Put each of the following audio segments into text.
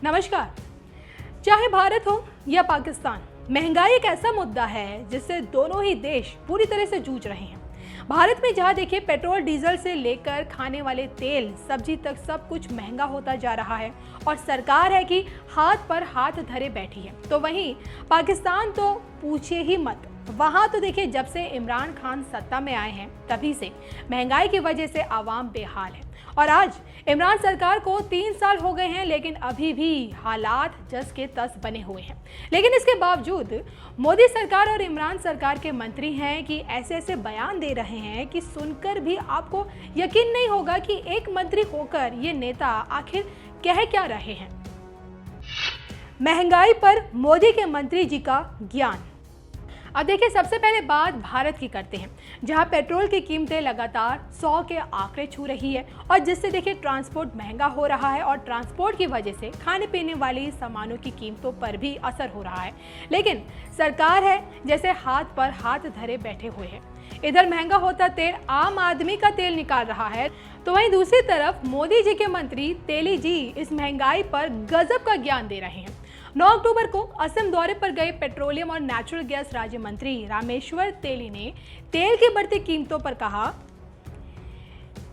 नमस्कार। चाहे भारत हो या पाकिस्तान, महंगाई एक ऐसा मुद्दा है जिससे दोनों ही देश पूरी तरह से जूझ रहे हैं। भारत में जहां देखिए पेट्रोल डीजल से लेकर खाने वाले तेल सब्जी तक सब कुछ महंगा होता जा रहा है और सरकार है कि हाथ पर हाथ धरे बैठी है, तो वहीं पाकिस्तान तो पूछिए ही मत। वहां तो देखिए जब से इमरान खान सत्ता में आए हैं तभी से महंगाई की वजह से आवाम बेहाल है और आज इमरान सरकार को 3 साल हो गए हैं, लेकिन अभी भी हालात जस के तस बने हुए हैं। लेकिन इसके बावजूद मोदी सरकार और इमरान सरकार के मंत्री हैं कि ऐसे ऐसे बयान दे रहे हैं कि सुनकर भी आपको यकीन नहीं होगा कि एक मंत्री होकर ये नेता आखिर कह क्या रहे हैं। महंगाई पर मोदी के मंत्री जी का ज्ञान। अब देखिए सबसे पहले बात भारत की करते हैं, जहां पेट्रोल की कीमतें लगातार 100 के आंकड़े छू रही है और जिससे देखिए ट्रांसपोर्ट महंगा हो रहा है और ट्रांसपोर्ट की वजह से खाने पीने वाली सामानों की कीमतों पर भी असर हो रहा है। लेकिन सरकार है जैसे हाथ पर हाथ धरे बैठे हुए है। इधर महंगा होता तेल आम आदमी का तेल निकाल रहा है, तो वहीं दूसरी तरफ मोदी जी के मंत्री तेली जी इस महंगाई पर गजब का ज्ञान दे रहे हैं। 9 अक्टूबर को असम दौरे पर गए पेट्रोलियम और नेचुरल गैस राज्य मंत्री रामेश्वर तेली ने तेल की बढ़ती कीमतों पर कहा,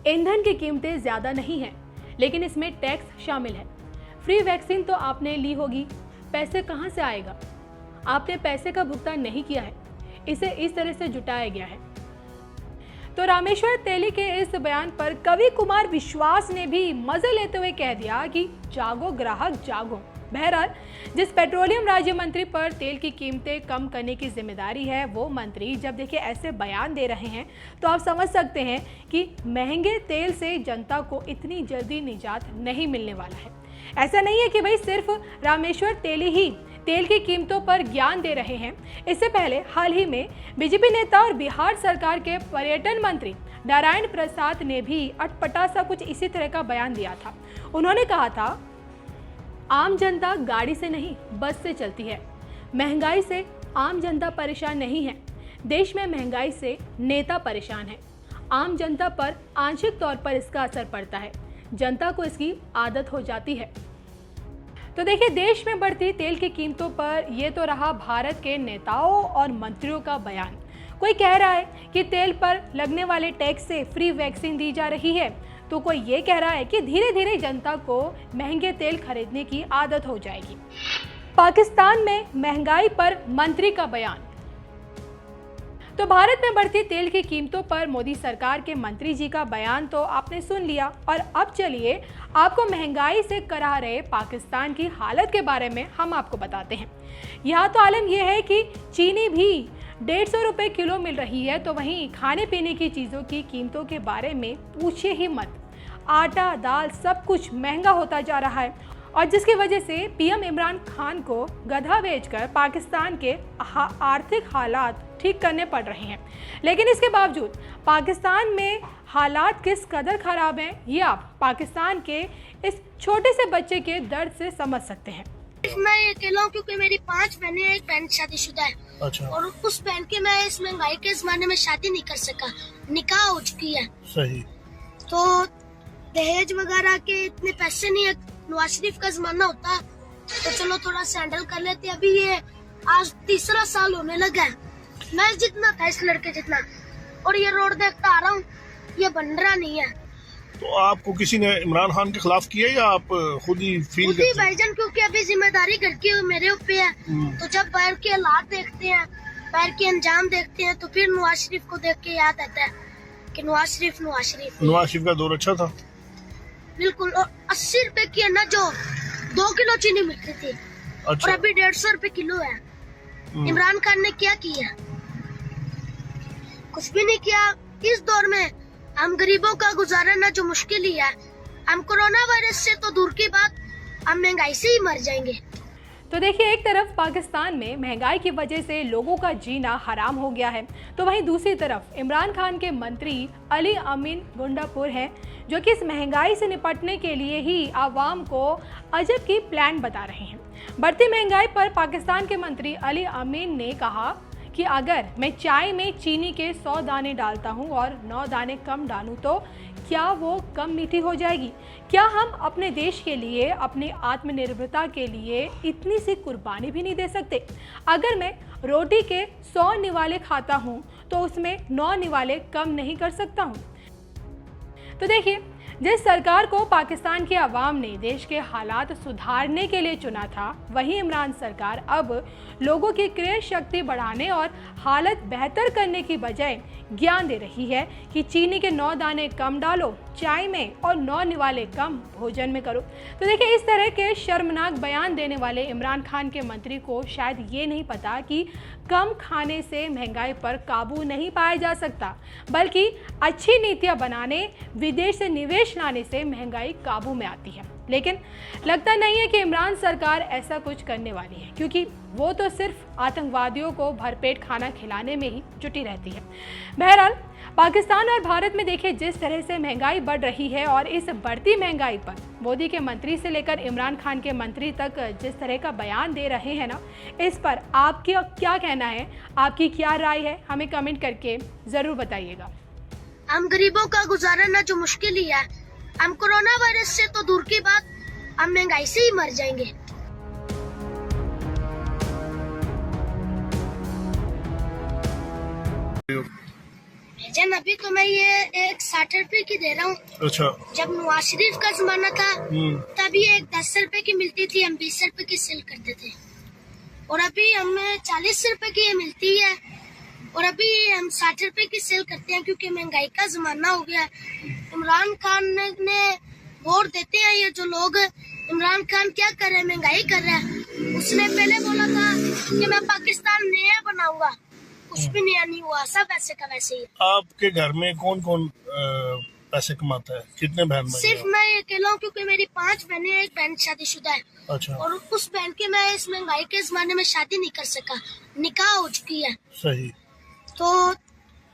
ईंधन की कीमतें ज्यादा नहीं हैं, लेकिन इसमें टैक्स शामिल है। फ्री वैक्सीन तो आपने ली होगी, पैसे कहां से आएगा? आपने पैसे का भुगतान नहीं किया है, इसे इस तरह से जुटाया गया है। तो रामेश्वर तेली के इस बयान पर कवि कुमार विश्वास ने भी मजे लेते हुए कह दिया कि जागो ग्राहक जागो। बहरहाल जिस पेट्रोलियम राज्य मंत्री पर तेल की कीमतें कम करने की जिम्मेदारी है, वो मंत्री जब देखिए ऐसे बयान दे रहे हैं तो आप समझ सकते हैं कि महंगे तेल से जनता को इतनी जल्दी निजात नहीं मिलने वाला है। ऐसा नहीं है कि भाई सिर्फ रामेश्वर तेली ही तेल की कीमतों पर ज्ञान दे रहे हैं। इससे पहले हाल ही में बीजेपी नेता और बिहार सरकार के पर्यटन मंत्री नारायण प्रसाद ने भी अटपटा सा कुछ इसी तरह का बयान दिया था। उन्होंने कहा था, आम जनता गाड़ी से नहीं बस से चलती है। महंगाई से आम जनता परेशान नहीं है, देश में महंगाई से नेता परेशान है। आम जनता पर आंशिक तौर पर इसका असर पड़ता है, जनता को इसकी आदत हो जाती है। तो देखिए देश में बढ़ती तेल की कीमतों पर यह तो रहा भारत के नेताओं और मंत्रियों का बयान। कोई कह रहा है कि तेल पर लगने वाले टैक्स से फ्री वैक्सीन दी जा रही है, तो कोई ये कह रहा है कि धीरे धीरे जनता को महंगे तेल खरीदने की आदत हो जाएगी। पाकिस्तान में महंगाई पर मंत्री का बयान। तो भारत में बढ़ती तेल की कीमतों पर मोदी सरकार के मंत्री जी का बयान तो आपने सुन लिया, और अब चलिए आपको महंगाई से करा रहे पाकिस्तान की हालत के बारे में हम आपको बताते हैं। यहाँ तो आलम यह है कि चीनी भी 150 रुपये किलो मिल रही है, तो वहीं खाने पीने की चीज़ों की कीमतों के बारे में पूछिए ही मत। आटा दाल सब कुछ महंगा होता जा रहा है और जिसकी वजह से पीएम इमरान खान को गधा बेचकर पाकिस्तान के आर्थिक हालात ठीक करने पड़ रहे हैं। लेकिन इसके बावजूद पाकिस्तान में हालात किस कदर खराब हैं, ये आप पाकिस्तान के इस छोटे से बच्चे के दर्द से समझ सकते हैं। मैं ये अकेला हूँ क्योंकि मेरी 5 बहनें हैं, एक बहन शादीशुदा है। अच्छा। और उस बहन के मैं इस महंगाई के जमाने में शादी नहीं कर सका, निकाह हो चुकी है। सही। तो दहेज वगैरह के इतने पैसे नहीं है। नवाज शरीफ का जमाना होता तो चलो थोड़ा सैंडल कर लेते। अभी ये आज 3रा साल होने लगा है, मैं जितना था इस लड़के जितना, और ये रोड देखता आ रहा हूँ, ये बन रहा नहीं है। तो आपको किसी ने इमरान खान के खिलाफ किया या आप खुद ही फील करते हैं? भाईजान, क्योंकि अभी जिम्मेदारी घर की मेरे ऊपर है। तो जब बाहर के हालात देखते हैं, बाहर के अंजाम देखते हैं, तो फिर नवाज शरीफ को देख के याद आता है कि नवाज शरीफ का दौर अच्छा था। बिल्कुल। और 80 रुपए की है ना, जो 2 किलो चीनी मिलती थी। अच्छा। और अभी 150 रुपए किलो है। इमरान खान ने क्या किया? कुछ भी नहीं किया। इस दौर में हम गरीबों का गुजारा ना जो मुश्किल ही है। हम कोरोना वायरस से तो दूर की बात, हम महंगाई से ही मर जाएंगे। तो देखिए एक तरफ पाकिस्तान में महंगाई की वजह से लोगों का जीना हराम हो गया है, तो वहीं दूसरी तरफ इमरान खान के मंत्री अली अमीन गुंडापुर हैं, जो कि इस महंगाई से निपटने के लिए ही आवाम को अजब की प्लान बता रहे हैं। बढ़ती महंगाई पर पाकिस्तान के मंत्री अली अमीन ने कहा कि अगर मैं चाय में चीनी के 100 दाने डालता हूं और 9 दाने कम डालूं तो क्या वो कम मीठी हो जाएगी? क्या हम अपने देश के लिए, अपनी आत्मनिर्भरता के लिए इतनी सी कुर्बानी भी नहीं दे सकते? अगर मैं रोटी के 100 निवाले खाता हूँ तो उसमें 9 निवाले कम नहीं कर सकता हूँ? तो देखिए, जिस सरकार को पाकिस्तान की आवाम ने देश के हालात सुधारने के लिए चुना था, वही इमरान सरकार अब लोगों की क्रय शक्ति बढ़ाने और हालत बेहतर करने की बजाय ज्ञान दे रही है कि चीनी के 9 दाने कम डालो चाय में और 9 निवाले कम भोजन में करो। तो देखिए, इस तरह के शर्मनाक बयान देने वाले इमरान खान के मंत्री को शायद ये नहीं पता कि कम खाने से महंगाई पर काबू नहीं पाया जा सकता, बल्कि अच्छी नीतियां बनाने, विदेश से निवेश लाने से महंगाई काबू में आती है। लेकिन लगता नहीं है कि इमरान सरकार ऐसा कुछ करने वाली है, क्योंकि वो तो सिर्फ आतंकवादियों को भरपेट खाना खिलाने में ही जुटी रहती है। बहरहाल, पाकिस्तान और भारत में देखिए जिस तरह से महंगाई बढ़ रही है, और इस बढ़ती महंगाई पर मोदी के मंत्री से लेकर इमरान खान के मंत्री तक जिस तरह का बयान दे रहे हैं ना, इस पर आपका क्या कहना है, आपकी क्या राय है, हमें कमेंट करके ज़रूर बताइएगा। हम गरीबों का गुजारा ना जो मुश्किल ही है, हम कोरोना वायरस से तो दूर की बात, हम महंगाई से ही मर जाएंगे। भाईजान, अभी तो मैं ये एक 60 रुपए की दे रहा हूँ। अच्छा। जब नवाज शरीफ का जमाना था तब ये एक 10 रुपए की मिलती थी, हम 20 रुपए की सेल करते थे, और अभी हमें 40 रुपए की ये मिलती है, और अभी हम 60 रुपए की सेल करते हैं, क्योंकि महंगाई का जमाना हो गया। इमरान खान ने वोट देते हैं ये जो लोग, इमरान खान क्या कर रहे हैं, महंगाई कर रहा है। उसने पहले बोला था कि मैं पाकिस्तान नया बनाऊंगा, कुछ भी नया नहीं हुआ, सब ऐसे का वैसे ही। आपके घर में कौन कौन पैसे कमाता है, कितने बहन भाई? सिर्फ मैं अकेला हूँ, क्योंकि मेरी 5 बहनें हैं, एक बहन शादीशुदा है। अच्छा। और उस बहन की मैं इस महंगाई के जमाने में शादी नहीं कर सका, निकाह हो चुकी है। सही। तो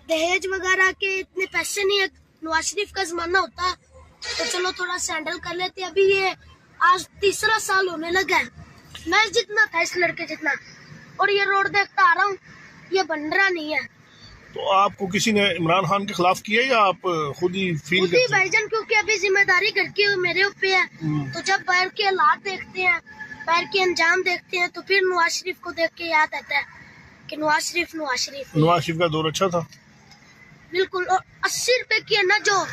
दहेज वगैरह के इतने पैसे नहीं है। नवाज शरीफ का जमाना होता तो चलो थोड़ा सैंडल कर लेते। अभी ये आज 3रा साल होने लगा है, मैं जितना था इस लड़के जितना, और ये रोड देखता आ रहा हूँ, ये बन रहा नहीं है। तो आपको किसी ने इमरान खान के खिलाफ किया या आप खुद ही फील खुद ही करते हैं? भाईजान, क्योंकि अभी जिम्मेदारी घर की मेरे ऊपर है, तो जब बाहर के हालात देखते हैं, बाहर के अंजाम देखते हैं, तो फिर नवाज शरीफ को देख के याद आता है कि नवाज शरीफ नवाज शरीफ का दौर अच्छा था। बिल्कुल। और 80 रुपए की है ना, जो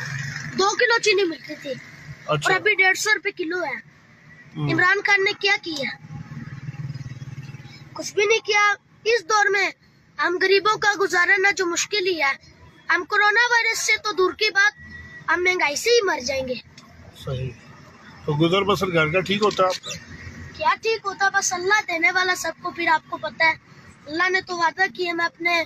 2 किलो चीनी मिलती थी, और अच्छा। अभी 150 रुपए किलो है। इमरान खान ने क्या किया? कुछ भी नहीं किया। इस दौर में हम गरीबों का गुजारा ना जो मुश्किल ही है, हम कोरोना वायरस से तो दूर की बात, हम महंगाई से ही मर जाएंगे। सही। तो गुजर बसर घर का ठीक होता है आपका? क्या ठीक होता, बस अल्लाह देने वाला सबको। फिर आपको पता है, अल्लाह ने तो वादा किया, मैं अपने